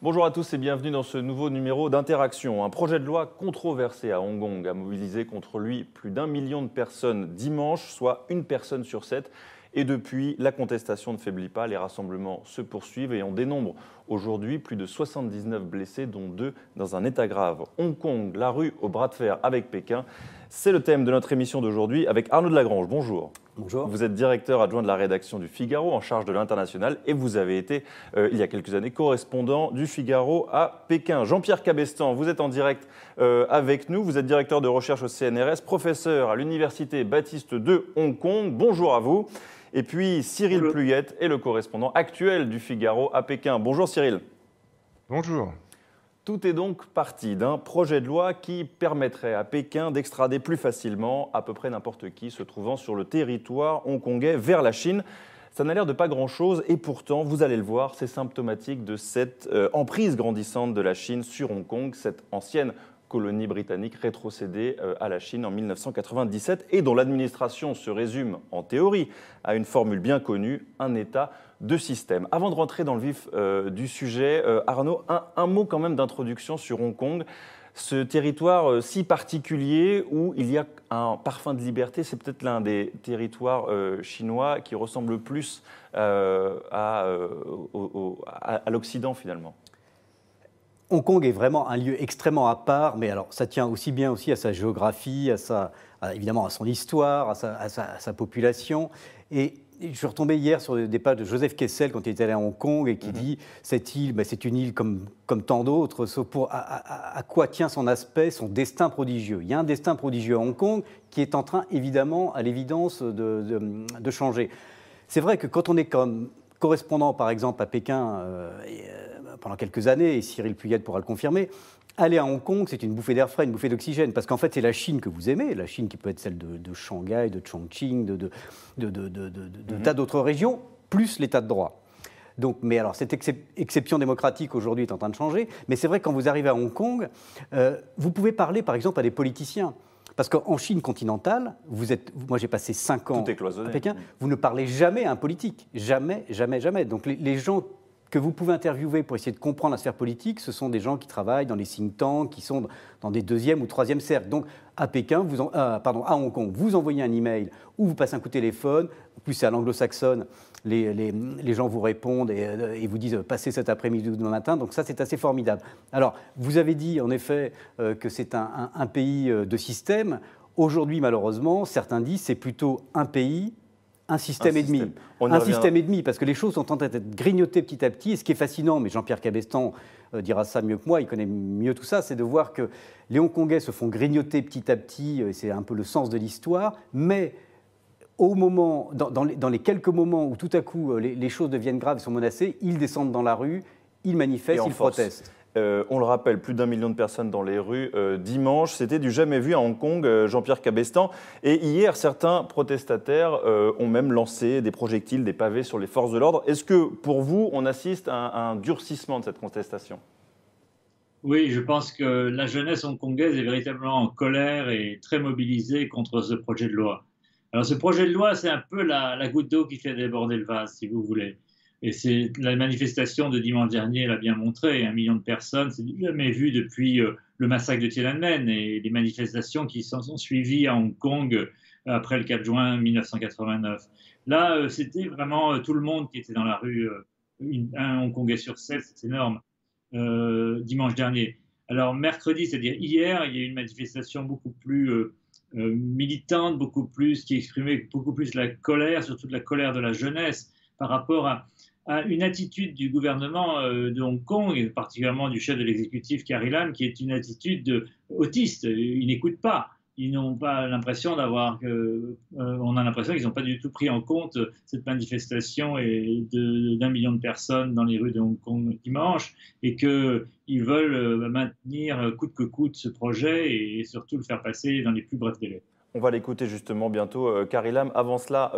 Bonjour à tous et bienvenue dans ce nouveau numéro d'Interaction. Un projet de loi controversé à Hong Kong a mobilisé contre lui plus d'1 million de personnes dimanche, soit une personne sur 7. Et depuis, la contestation ne faiblit pas, les rassemblements se poursuivent et on dénombre aujourd'hui plus de 79 blessés, dont 2 dans un état grave. Hong Kong, la rue au bras de fer avec Pékin, c'est le thème de notre émission d'aujourd'hui avec Arnaud de Lagrange. Bonjour. Bonjour. Vous êtes directeur adjoint de la rédaction du Figaro en charge de l'international et vous avez été, il y a quelques années, correspondant du Figaro à Pékin. Jean-Pierre Cabestan, vous êtes en direct avec nous. Vous êtes directeur de recherche au CNRS, professeur à l'université Baptiste de Hong Kong. Bonjour à vous. Et puis Cyril Pluyette est le correspondant actuel du Figaro à Pékin. Bonjour Cyril. Bonjour. Tout est donc parti d'un projet de loi qui permettrait à Pékin d'extrader plus facilement à peu près n'importe qui se trouvant sur le territoire hongkongais vers la Chine. Ça n'a l'air de pas grand-chose et pourtant, vous allez le voir, c'est symptomatique de cette emprise grandissante de la Chine sur Hong Kong, cette ancienne colonie britannique rétrocédée à la Chine en 1997 et dont l'administration se résume en théorie à une formule bien connue, un État de système. Avant de rentrer dans le vif du sujet, Arnaud, un mot quand même d'introduction sur Hong Kong. Ce territoire si particulier où il y a un parfum de liberté, c'est peut-être l'un des territoires chinois qui ressemble le plus à l'Occident finalement. Hong Kong est vraiment un lieu extrêmement à part, mais alors ça tient aussi bien aussi à sa géographie, évidemment à son histoire, à sa population. Et je suis retombé hier sur des pages de Joseph Kessel quand il était allé à Hong Kong et qui dit cette île, c'est une île comme tant d'autres, sauf à quoi tient son aspect, son destin prodigieux. Il y a un destin prodigieux à Hong Kong qui est en train, évidemment, à l'évidence, de changer. C'est vrai que quand on est comme correspondant, par exemple, à Pékin pendant quelques années, et Cyril Pluyette pourra le confirmer, aller à Hong Kong, c'est une bouffée d'air frais, une bouffée d'oxygène, parce qu'en fait, c'est la Chine que vous aimez, la Chine qui peut être celle de Shanghai, de Chongqing, de tas d'autres régions, plus l'état de droit. Donc, mais alors, cette exception démocratique aujourd'hui est en train de changer, mais c'est vrai que quand vous arrivez à Hong Kong, vous pouvez parler, par exemple, à des politiciens. Parce qu'en Chine continentale, moi j'ai passé 5 ans à Pékin, vous ne parlez jamais à un politique. Jamais, jamais, jamais. Donc les gens que vous pouvez interviewer pour essayer de comprendre la sphère politique, ce sont des gens qui travaillent dans les think tanks, qui sont dans des deuxième ou troisième cercles. Donc à Pékin, à Hong Kong, vous envoyez un email ou vous passez un coup de téléphone, plus c'est à l'anglo-saxonne, les gens vous répondent et vous disent passez cet après-midi ou demain matin. Donc ça, c'est assez formidable. Alors, vous avez dit en effet que c'est un pays de système. Aujourd'hui, malheureusement, certains disent c'est plutôt un pays, un système et demi. Un système et demi, parce que les choses sont en train d'être grignotées petit à petit. Et ce qui est fascinant, mais Jean-Pierre Cabestan dira ça mieux que moi, il connaît mieux tout ça, c'est de voir que les Hongkongais se font grignoter petit à petit, c'est un peu le sens de l'histoire, mais dans les quelques moments où tout à coup les choses deviennent graves et sont menacées, ils descendent dans la rue, ils manifestent, ils protestent. On le rappelle, plus d'1 million de personnes dans les rues dimanche. C'était du jamais vu à Hong Kong, Jean-Pierre Cabestan. Et hier, certains protestataires ont même lancé des projectiles, des pavés sur les forces de l'ordre. Est-ce que, pour vous, on assiste à un durcissement de cette contestation ? Oui, je pense que la jeunesse hongkongaise est véritablement en colère et très mobilisée contre ce projet de loi. Alors, ce projet de loi, c'est un peu la goutte d'eau qui fait déborder le vase, si vous voulez. Et c'est la manifestation de dimanche dernier l'a bien montré. 1 million de personnes, c'est jamais vu depuis le massacre de Tiananmen et les manifestations qui s'en sont suivies à Hong Kong après le 4 juin 1989. Là, c'était vraiment tout le monde qui était dans la rue, un Hongkongais sur 7, c'est énorme, dimanche dernier. Alors mercredi, c'est-à-dire hier, il y a eu une manifestation beaucoup plus militante, qui exprimait beaucoup plus la colère, surtout de la colère de la jeunesse par rapport à une attitude du gouvernement de Hong Kong, et particulièrement du chef de l'exécutif Carrie Lam, qui est une attitude autiste. Ils n'écoutent pas. Ils n'ont pas l'impression on a l'impression qu'ils n'ont pas du tout pris en compte cette manifestation d'1 million de personnes dans les rues de Hong Kong dimanche, et qu'ils veulent maintenir coûte que coûte ce projet et surtout le faire passer dans les plus brefs délais. On va l'écouter justement bientôt, Carrie Lam. Avant cela,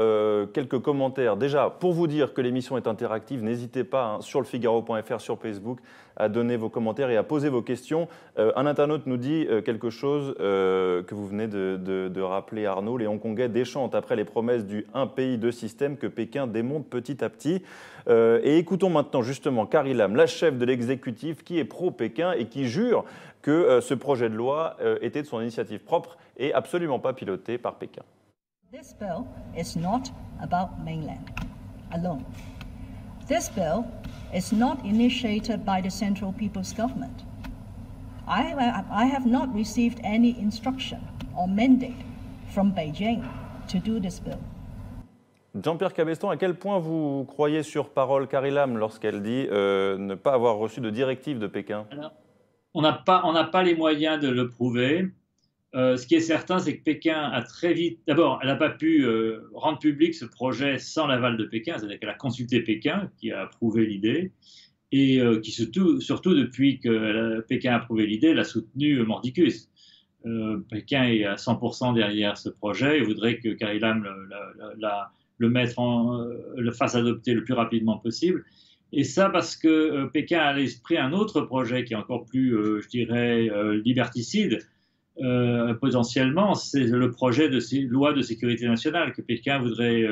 quelques commentaires. Déjà, pour vous dire que l'émission est interactive, n'hésitez pas sur lefigaro.fr, sur Facebook, à donner vos commentaires et à poser vos questions. Un internaute nous dit quelque chose que vous venez de rappeler, Arnaud. Les Hongkongais déchantent après les promesses du « un pays, deux systèmes » que Pékin démonte petit à petit. Et écoutons maintenant justement Carrie Lam, la chef de l'exécutif qui est pro-Pékin et qui jure que ce projet de loi était de son initiative propre et absolument pas piloté par Pékin. This bill is not about mainland alone. This bill is not initiated by the Central People's Government. I have not received any instruction or mandate from Beijing to do this bill. Jean-Pierre Cabestan, à quel point vous croyez sur parole Carrie Lam lorsqu'elle dit ne pas avoir reçu de directive de Pékin? Alors, on n'a pas les moyens de le prouver. Ce qui est certain, c'est que Pékin a très vite... D'abord, elle n'a pas pu rendre public ce projet sans l'aval de Pékin, c'est-à-dire qu'elle a consulté Pékin, qui a approuvé l'idée, et qui surtout depuis que Pékin a approuvé l'idée, l'a soutenu mordicus. Pékin est à 100% derrière ce projet et voudrait que Carrie Lam le fasse adopter le plus rapidement possible. Et ça parce que Pékin a à l'esprit un autre projet qui est encore plus, je dirais, liberticide, potentiellement, c'est le projet de loi de sécurité nationale que Pékin voudrait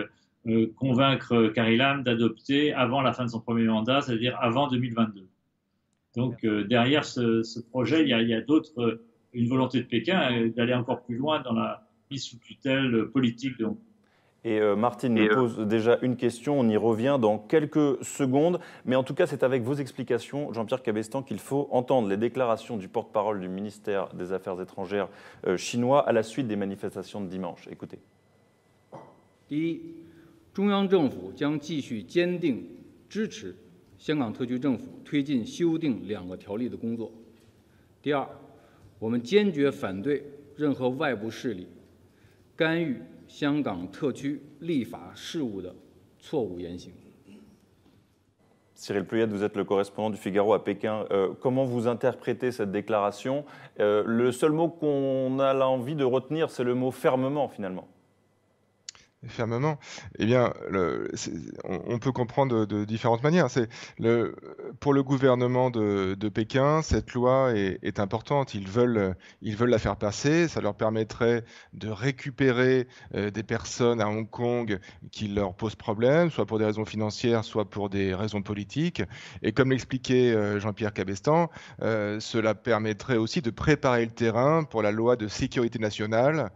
convaincre Carrie Lam d'adopter avant la fin de son premier mandat, c'est-à-dire avant 2022. Donc derrière ce projet, il y a une volonté de Pékin d'aller encore plus loin dans la mise sous tutelle politique de Hong Kong. Et Martine nous pose déjà une question, on y revient dans quelques secondes. Mais en tout cas, c'est avec vos explications, Jean-Pierre Cabestan, qu'il faut entendre les déclarations du porte-parole du ministère des Affaires étrangères chinois à la suite des manifestations de dimanche. Écoutez. 第一，中央政府将继续坚定支持香港特区政府推进修订两个条例的工作。第二，我们坚决反对任何外部势力干预香港特区立法事务的错误言行。 Cyril Pluyet, vous êtes le correspondant du Figaro à Pékin. Comment vous interprétez cette déclaration? Le seul mot qu'on a l'envie de retenir, c'est le mot fermement, finalement. Fermement, eh bien, on peut comprendre de différentes manières. Pour le gouvernement de Pékin, cette loi est importante. Ils veulent la faire passer. Ça leur permettrait de récupérer des personnes à Hong Kong qui leur posent problème, soit pour des raisons financières, soit pour des raisons politiques. Et comme l'expliquait Jean-Pierre Cabestan, cela permettrait aussi de préparer le terrain pour la loi de sécurité nationale,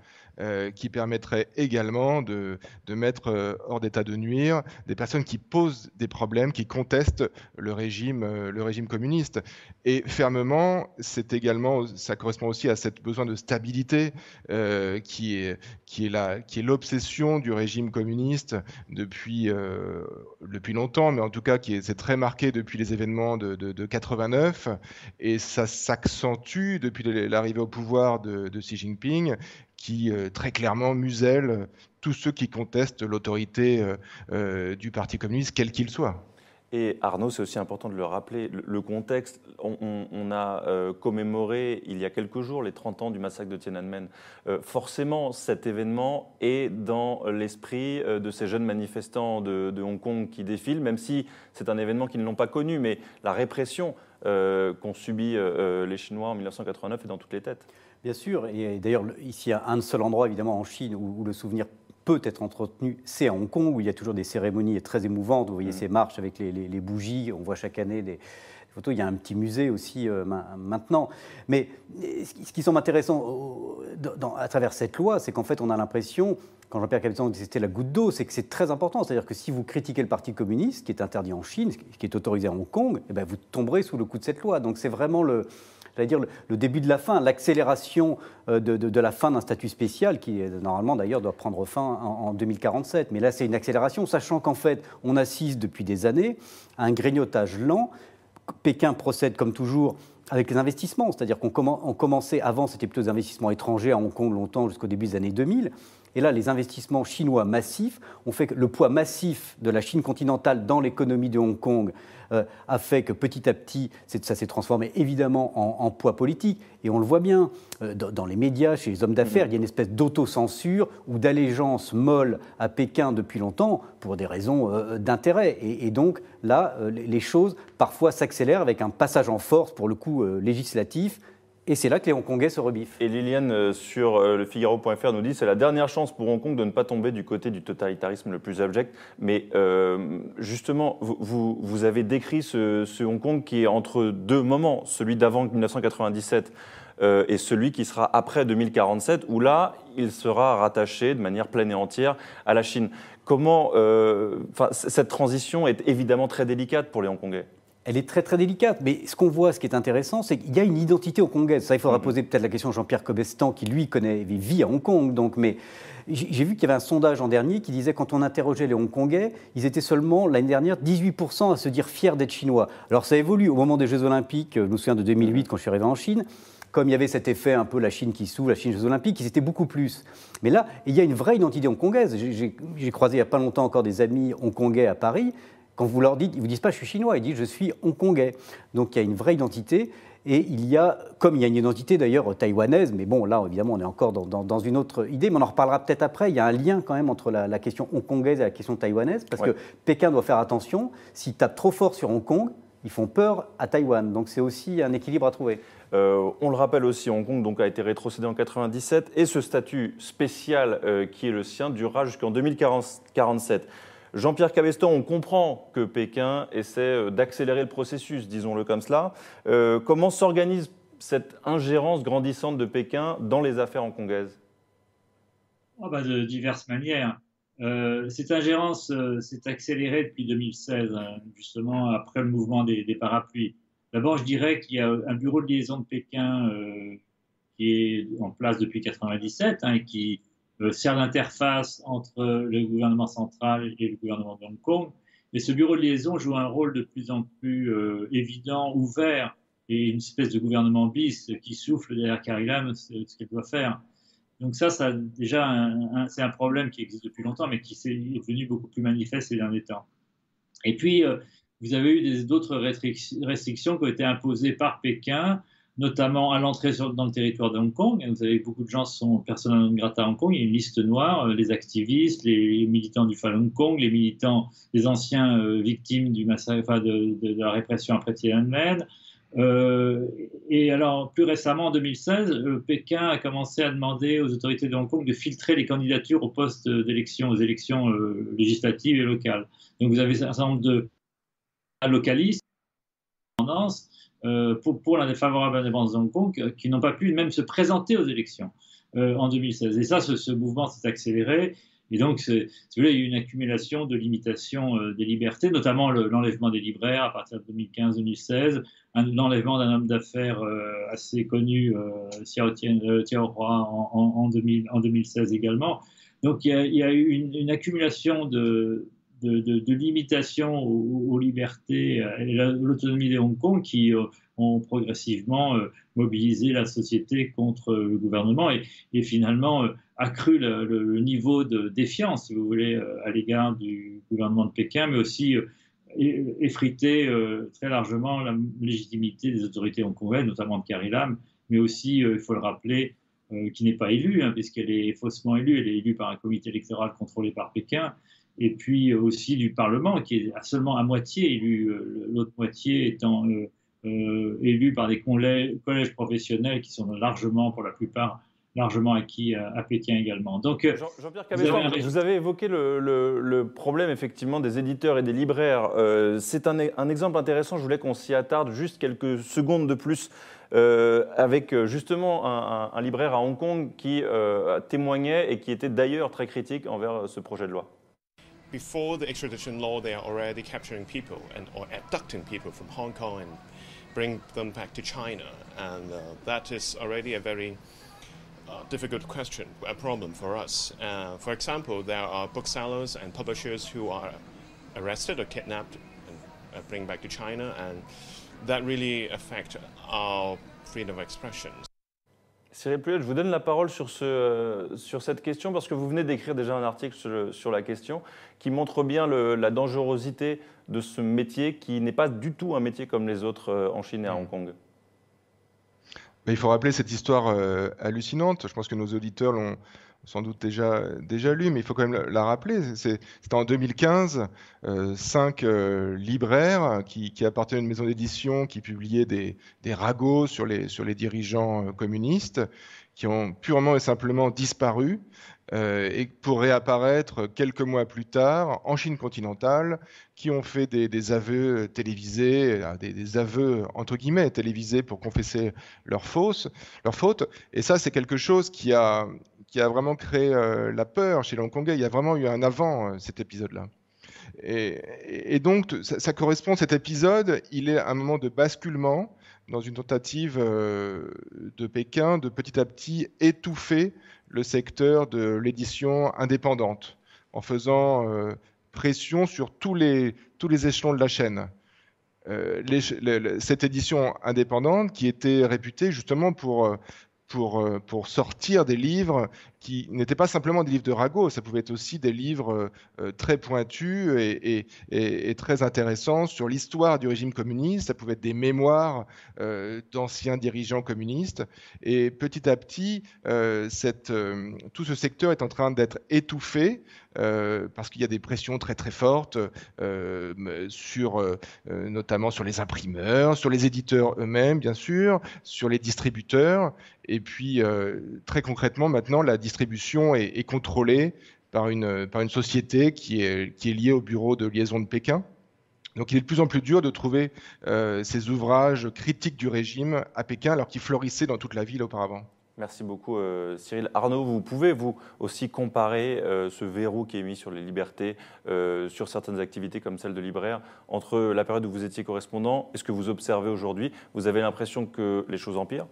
qui permettrait également de mettre hors d'état de nuire des personnes qui posent des problèmes, qui contestent le régime communiste. Et fermement, ça correspond aussi à ce besoin de stabilité qui est l'obsession du régime communiste depuis longtemps, mais en tout cas c'est très marqué depuis les événements de 89, et ça s'accentue depuis l'arrivée au pouvoir de Xi Jinping, qui très clairement muselle tous ceux qui contestent l'autorité du Parti communiste, quel qu'il soit. Et Arnaud, c'est aussi important de le rappeler, le contexte, on a commémoré il y a quelques jours les 30 ans du massacre de Tiananmen. Forcément, cet événement est dans l'esprit de ces jeunes manifestants de Hong Kong qui défilent, même si c'est un événement qu'ils n'ont pas connu, mais la répression qu'ont subi les Chinois en 1989 est dans toutes les têtes. Bien sûr, et d'ailleurs, ici, il y a un seul endroit, évidemment, en Chine, où le souvenir peut être entretenu, c'est à Hong Kong, où il y a toujours des cérémonies très émouvantes. Vous voyez ces marches avec les bougies, on voit chaque année des photos. Il y a un petit musée aussi maintenant. Mais ce qui semble intéressant à travers cette loi, c'est qu'en fait, on a l'impression, quand Jean-Pierre Cabestan dit que c'était la goutte d'eau, c'est que c'est très important. C'est-à-dire que si vous critiquez le Parti communiste, qui est interdit en Chine, qui est autorisé à Hong Kong, eh bien, vous tomberez sous le coup de cette loi. Donc c'est vraiment le début de la fin, l'accélération de la fin d'un statut spécial qui, normalement, d'ailleurs, doit prendre fin en 2047. Mais là, c'est une accélération, sachant qu'en fait, on assiste depuis des années à un grignotage lent. Pékin procède, comme toujours, avec les investissements, c'est-à-dire qu'on commençait, avant c'était plutôt des investissements étrangers à Hong Kong longtemps jusqu'au début des années 2000, et là les investissements chinois massifs ont fait que le poids massif de la Chine continentale dans l'économie de Hong Kong a fait que petit à petit ça s'est transformé évidemment en poids politique, et on le voit bien dans les médias, chez les hommes d'affaires, il y a une espèce d'autocensure ou d'allégeance molle à Pékin depuis longtemps pour des raisons d'intérêt, et donc là les choses parfois s'accélèrent avec un passage en force pour le coup législatif. Et c'est là que les Hongkongais se rebiffent. Et Liliane, sur le Figaro.fr, nous dit que c'est la dernière chance pour Hong Kong de ne pas tomber du côté du totalitarisme le plus abject. Mais justement, vous avez décrit ce Hong Kong qui est entre deux moments, celui d'avant 1997 et celui qui sera après 2047, où là, il sera rattaché de manière pleine et entière à la Chine. Comment cette transition est évidemment très délicate pour les Hongkongais. Elle est très très délicate, mais ce qu'on voit, ce qui est intéressant, c'est qu'il y a une identité hongkongaise. Ça, il faudra poser peut-être la question à Jean-Pierre Cobestan, qui lui vit à Hong Kong. Donc, mais j'ai vu qu'il y avait un sondage l'an dernier qui disait, quand on interrogeait les Hongkongais, ils étaient seulement l'année dernière 18% à se dire fiers d'être chinois. Alors ça évolue. Au moment des Jeux Olympiques, je me souviens de 2008 quand je suis arrivé en Chine, comme il y avait cet effet un peu la Chine qui s'ouvre, la Chine Jeux Olympiques, ils étaient beaucoup plus. Mais là, il y a une vraie identité hongkongaise. J'ai croisé il n'y a pas longtemps encore des amis hongkongais à Paris. Quand vous leur dites, ils ne vous disent pas je suis chinois, ils disent je suis hongkongais. Donc il y a une vraie identité, et il y a, comme il y a une identité d'ailleurs taïwanaise, mais bon là évidemment on est encore dans une autre idée, mais on en reparlera peut-être après, il y a un lien quand même entre la question hongkongaise et la question taïwanaise, parce que Pékin doit faire attention, s'ils tapent trop fort sur Hong Kong, ils font peur à Taïwan, donc c'est aussi un équilibre à trouver. On le rappelle aussi, Hong Kong donc, a été rétrocédé en 1997, et ce statut spécial qui est le sien durera jusqu'en 2047. Jean-Pierre Cobestan, on comprend que Pékin essaie d'accélérer le processus, disons-le comme cela. Comment s'organise cette ingérence grandissante de Pékin dans les affaires hongkongaises ? De diverses manières. Cette ingérence s'est accélérée depuis 2016, justement après le mouvement des parapluies. D'abord, je dirais qu'il y a un bureau de liaison de Pékin qui est en place depuis 1997 et qui sert d'interface entre le gouvernement central et le gouvernement de Hong Kong. Et ce bureau de liaison joue un rôle de plus en plus évident, ouvert, et une espèce de gouvernement bis qui souffle derrière Carrie Lam ce qu'elle doit faire. Donc ça déjà, c'est un problème qui existe depuis longtemps, mais qui est devenu beaucoup plus manifeste ces derniers temps. Et puis, vous avez eu d'autres restrictions qui ont été imposées par Pékin, notamment à l'entrée dans le territoire de Hong Kong. Vous savez que beaucoup de gens sont persona non grata à Hong Kong. Il y a une liste noire, les activistes, les militants du Falun Gong, les anciens victimes du massacre, de la répression après Tiananmen. Et alors, plus récemment, en 2016, Pékin a commencé à demander aux autorités de Hong Kong de filtrer les candidatures aux postes d'élection, aux élections législatives et locales. Donc, vous avez un certain nombre de localistes, pour la défavorable indépendance de Hong Kong, qui n'ont pas pu même se présenter aux élections en 2016. Et ça, ce mouvement s'est accéléré. Et donc, il y a eu une accumulation de limitations des libertés, notamment l'enlèvement des libraires à partir de 2015-2016, l'enlèvement d'un homme d'affaires assez connu, Xiao Hua, en 2016 également. Donc, il y a eu une accumulation de limitations aux libertés et à l'autonomie de Hong Kong qui ont progressivement mobilisé la société contre le gouvernement et finalement accru le niveau de défiance, si vous voulez, à l'égard du gouvernement de Pékin, mais aussi effrité très largement la légitimité des autorités hongkongaises, notamment de Carrie Lam, mais aussi, il faut le rappeler, qui n'est pas élue, puisqu'elle est faussement élue, elle est élue par un comité électoral contrôlé par Pékin, et puis aussi du Parlement, qui est seulement à moitié élu, l'autre moitié étant élu par des collèges professionnels qui sont largement, pour la plupart, largement acquis à Pékin également. Donc, Jean-Pierre Cobestan, vous avez évoqué le problème effectivement des éditeurs et des libraires. C'est un exemple intéressant, je voulais qu'on s'y attarde juste quelques secondes de plus avec justement un libraire à Hong Kong qui témoignait et qui était d'ailleurs très critique envers ce projet de loi. Before the extradition law, they are already capturing people or abducting people from Hong Kong and bring them back to China. And that is already a very difficult question, a problem for us. For example, there are booksellers and publishers who are arrested or kidnapped and bring back to China. And that really affect our freedom of expression. Cyril Pouliot, je vous donne la parole sur cette question parce que vous venez d'écrire déjà un article sur la question qui montre bien la dangerosité de ce métier qui n'est pas du tout un métier comme les autres en Chine et à Hong Kong. Il faut rappeler cette histoire hallucinante. Je pense que nos auditeurs l'ont sans doute déjà lu, mais il faut quand même la rappeler. C'était en 2015, 5 libraires qui appartenaient à une maison d'édition qui publiait des ragots sur les dirigeants communistes, qui ont purement et simplement disparu, et pour réapparaître quelques mois plus tard en Chine continentale, qui ont fait des aveux télévisés, des aveux entre guillemets télévisés pour confesser leurs fautes. Et ça, c'est quelque chose qui a vraiment créé la peur chez les Hongkongais. Il y a vraiment eu un avant cet épisode-là. Et donc, ça correspond, cet épisode, il est un moment de basculement dans une tentative de Pékin de petit à petit étouffer le secteur de l'édition indépendante en faisant pression sur tous les échelons de la chaîne. Cette édition indépendante qui était réputée justement pour sortir des livres qui n'étaient pas simplement des livres de ragots, ça pouvait être aussi des livres très pointus et très intéressants sur l'histoire du régime communiste, ça pouvait être des mémoires d'anciens dirigeants communistes, et petit à petit, tout ce secteur est en train d'être étouffé parce qu'il y a des pressions très très fortes notamment sur les imprimeurs, sur les éditeurs eux-mêmes bien sûr, sur les distributeurs, et puis très concrètement maintenant la distribution est contrôlée par une société qui est liée au bureau de liaison de Pékin. Donc il est de plus en plus dur de trouver ces ouvrages critiques du régime à Pékin alors qu'ils florissaient dans toute la ville auparavant. Merci beaucoup Cyril. Arnaud, vous pouvez vous aussi comparer ce verrou qui est mis sur les libertés, sur certaines activités comme celle de libraire, entre la période où vous étiez correspondant et ce que vous observez aujourd'hui. Vous avez l'impression que les choses empirent ?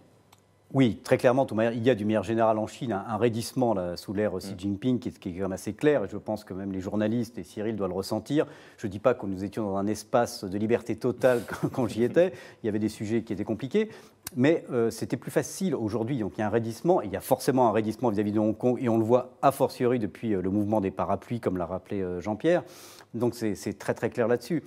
Oui, très clairement, il y a d'une manière générale en Chine un raidissement là, sous l'ère Xi Jinping qui est quand même assez clair, et je pense que même les journalistes, et Cyril doit le ressentir. Je ne dis pas que nous étions dans un espace de liberté totale quand j'y étais, il y avait des sujets qui étaient compliqués, mais c'était plus facile aujourd'hui, donc il y a un raidissement, et il y a forcément un raidissement vis-à-vis de Hong Kong, et on le voit a fortiori depuis le mouvement des parapluies, comme l'a rappelé Jean-Pierre, donc c'est très très clair là-dessus.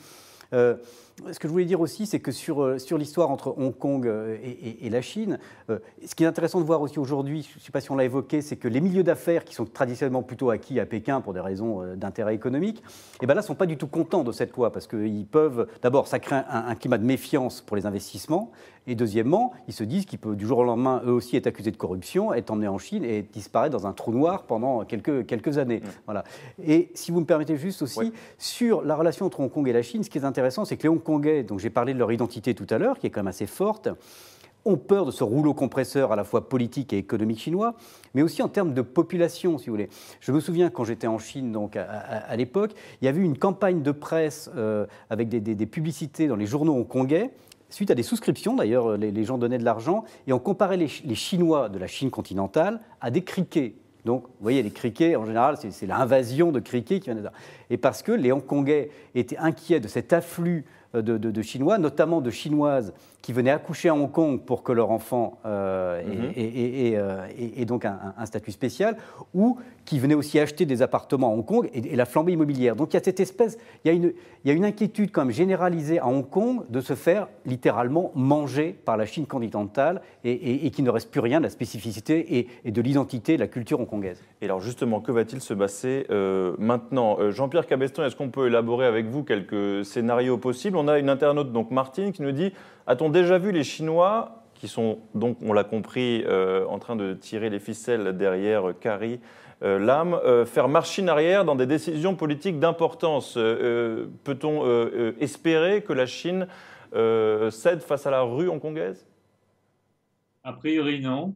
Ce que je voulais dire aussi, c'est que sur l'histoire entre Hong Kong et la Chine, ce qui est intéressant de voir aussi aujourd'hui, je ne sais pas si on l'a évoqué, c'est que les milieux d'affaires qui sont traditionnellement plutôt acquis à Pékin pour des raisons d'intérêt économique, et ben là, ne sont pas du tout contents de cette loi parce qu'ils peuvent, d'abord, ça crée un climat de méfiance pour les investissements, et deuxièmement, ils se disent qu'ils peuvent du jour au lendemain, eux aussi, être accusés de corruption, être emmenés en Chine et disparaître dans un trou noir pendant quelques années. Voilà. Et si vous me permettez juste aussi, sur la relation entre Hong Kong et la Chine, ce qui est intéressant, c'est que les Hongkongais, donc j'ai parlé de leur identité tout à l'heure, qui est quand même assez forte, ont peur de ce rouleau compresseur à la fois politique et économique chinois, mais aussi en termes de population, si vous voulez. Je me souviens, quand j'étais en Chine, donc à l'époque, il y avait eu une campagne de presse avec des publicités dans les journaux hongkongais, suite à des souscriptions, d'ailleurs, les gens donnaient de l'argent, et on comparait les Chinois de la Chine continentale à des criquets. Donc, vous voyez, les criquets, en général, c'est l'invasion de criquets qui vient de là. Et parce que les Hongkongais étaient inquiets de cet afflux de Chinois, notamment de Chinoises qui venaient accoucher à Hong Kong pour que leur enfant ait donc un statut spécial, ou qui venaient aussi acheter des appartements à Hong Kong et la flambée immobilière. Donc il y a cette espèce, il y a une inquiétude quand même généralisée à Hong Kong de se faire littéralement manger par la Chine continentale et qu'il ne reste plus rien de la spécificité et de l'identité de la culture hongkongaise. Et alors justement, que va-t-il se passer maintenant ? Jean-Pierre Cabestan, est-ce qu'on peut élaborer avec vous quelques scénarios possibles ? On a une internaute, donc Martine, qui nous dit « A-t-on déjà vu les Chinois, qui sont donc, on l'a compris, en train de tirer les ficelles derrière Carrie Lam, faire machine arrière dans des décisions politiques d'importance ? Peut-on espérer que la Chine cède face à la rue hongkongaise ? A priori, non.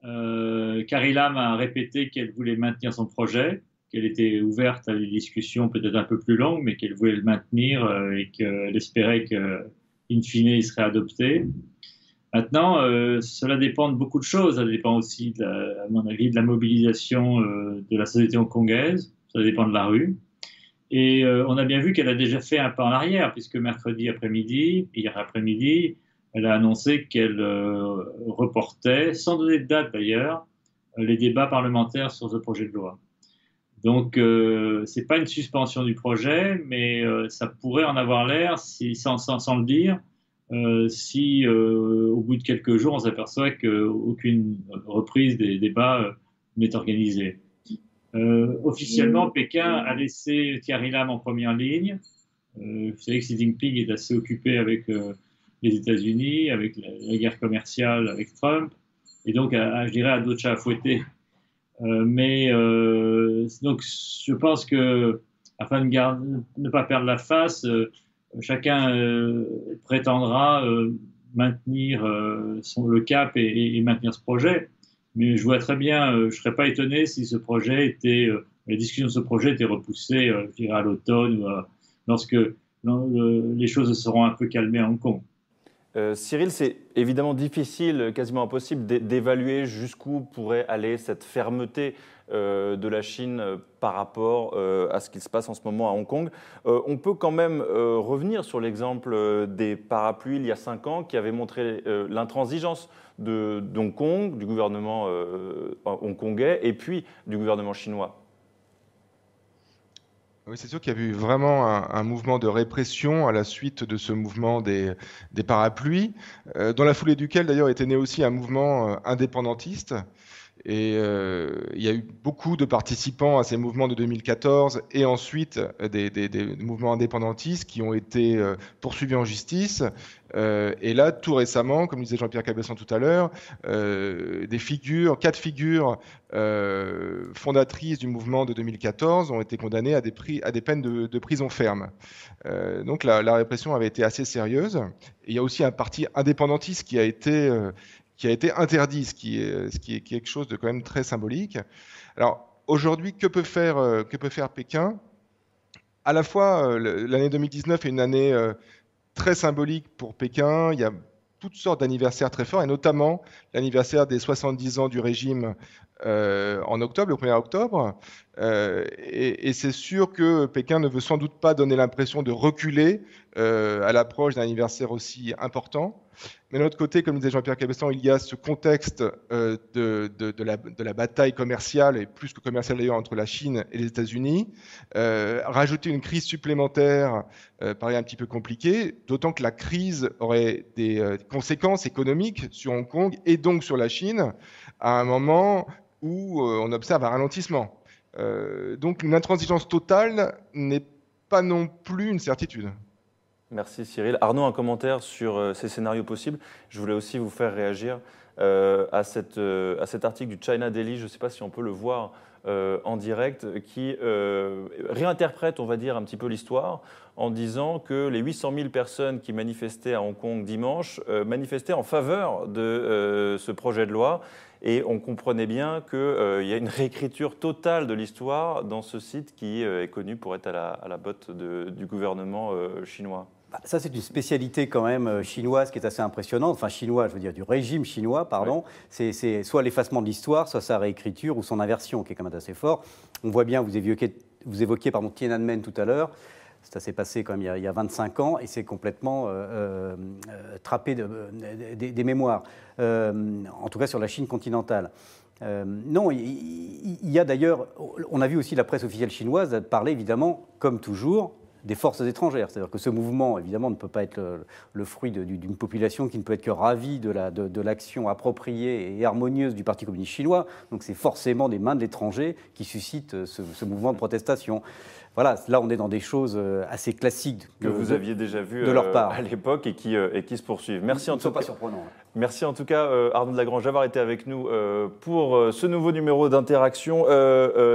Carrie Lam a répété qu'elle voulait maintenir son projet, qu'elle était ouverte à des discussions peut-être un peu plus longues, mais qu'elle voulait le maintenir et qu'elle espérait qu'in fine, il serait adopté. Maintenant, cela dépend de beaucoup de choses. Ça dépend aussi, à mon avis, de la mobilisation de la société hongkongaise. Ça dépend de la rue. Et on a bien vu qu'elle a déjà fait un pas en arrière, puisque mercredi après-midi, hier après-midi, elle a annoncé qu'elle reportait, sans donner de date d'ailleurs, les débats parlementaires sur ce projet de loi. Donc, ce n'est pas une suspension du projet, mais ça pourrait en avoir l'air, sans le dire, si au bout de quelques jours, on s'aperçoit qu'aucune reprise des débats n'est organisée. Officiellement, Pékin a laissé Carrie Lam en première ligne. Vous savez que Xi Jinping est assez occupé avec les États-Unis, avec la guerre commerciale avec Trump, et donc, je dirais, à d'autres chats à fouetter. Donc, je pense que, afin de ne pas perdre la face, chacun prétendra maintenir le cap et maintenir ce projet. Mais je vois très bien, je ne serais pas étonné si ce projet était, la discussion de ce projet était repoussée, je dirais, à l'automne, ou lorsque les choses se seront un peu calmées à Hong Kong. Cyril, c'est évidemment difficile, quasiment impossible d'évaluer jusqu'où pourrait aller cette fermeté de la Chine par rapport à ce qui se passe en ce moment à Hong Kong. On peut quand même revenir sur l'exemple des parapluies il y a 5 ans qui avait montré l'intransigeance d'Hong Kong, du gouvernement hongkongais et puis du gouvernement chinois. Oui, c'est sûr qu'il y a eu vraiment un mouvement de répression à la suite de ce mouvement des parapluies, dans la foulée duquel d'ailleurs était né aussi un mouvement indépendantiste. Et il y a eu beaucoup de participants à ces mouvements de 2014 et ensuite des mouvements indépendantistes qui ont été poursuivis en justice. Et là, tout récemment, comme disait Jean-Pierre Cabestan tout à l'heure, 4 figures fondatrices du mouvement de 2014 ont été condamnées à des peines de prison ferme. Donc la répression avait été assez sérieuse. Et il y a aussi un parti indépendantiste qui a été interdit, ce qui est quelque chose de quand même très symbolique. Alors aujourd'hui, que peut faire Pékin? À la fois, l'année 2019 est une année très symbolique pour Pékin. Il y a toutes sortes d'anniversaires très forts, et notamment l'anniversaire des 70 ans du régime en octobre, le 1er octobre. Et c'est sûr que Pékin ne veut sans doute pas donner l'impression de reculer à l'approche d'un anniversaire aussi important. Mais de l'autre côté, comme disait Jean-Pierre Cabestan, il y a ce contexte de la bataille commerciale, et plus que commerciale d'ailleurs, entre la Chine et les États-Unis. Rajouter une crise supplémentaire paraît un petit peu compliqué, d'autant que la crise aurait des conséquences économiques sur Hong Kong et donc sur la Chine, à un moment où on observe un ralentissement. Donc une intransigeance totale n'est pas non plus une certitude. Merci Cyril. Arnaud, un commentaire sur ces scénarios possibles. Je voulais aussi vous faire réagir à cet article du China Daily, je ne sais pas si on peut le voir en direct, qui réinterprète, on va dire, un petit peu l'histoire en disant que les 800 000 personnes qui manifestaient à Hong Kong dimanche manifestaient en faveur de ce projet de loi. Et on comprenait bien qu'il y a une réécriture totale de l'histoire dans ce site qui est connu pour être à la botte du gouvernement chinois. Ça, c'est une spécialité quand même chinoise qui est assez impressionnante. Enfin, chinois, je veux dire, du régime chinois, pardon. Oui. C'est soit l'effacement de l'histoire, soit sa réécriture ou son inversion, qui est quand même assez fort. On voit bien, vous évoquiez Tiananmen tout à l'heure. Ça s'est passé quand même il y a 25 ans et c'est complètement trappé des mémoires, en tout cas sur la Chine continentale. Non, il y a d'ailleurs, on a vu aussi la presse officielle chinoise parler évidemment, comme toujours, des forces étrangères. C'est-à-dire que ce mouvement, évidemment, ne peut pas être le fruit d'une population qui ne peut être que ravie de l'action appropriée et harmonieuse du Parti communiste chinois. Donc c'est forcément des mains de l'étranger qui suscitent ce mouvement de protestation. Voilà, là on est dans des choses assez classiques que vous aviez déjà vu de leur part à l'époque et qui se poursuivent. Merci en tout cas. Pas surprenant. Merci en tout cas Arnaud de Lagrange d'avoir été avec nous pour ce nouveau numéro d'interaction.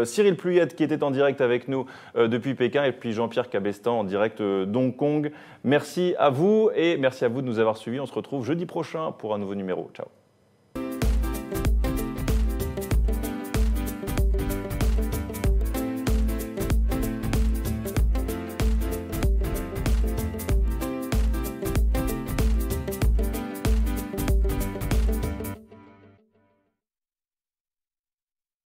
Cyril Pluyette qui était en direct avec nous depuis Pékin et puis Jean-Pierre Cabestan en direct d'Hong Kong. Merci à vous et merci à vous de nous avoir suivis. On se retrouve jeudi prochain pour un nouveau numéro. Ciao.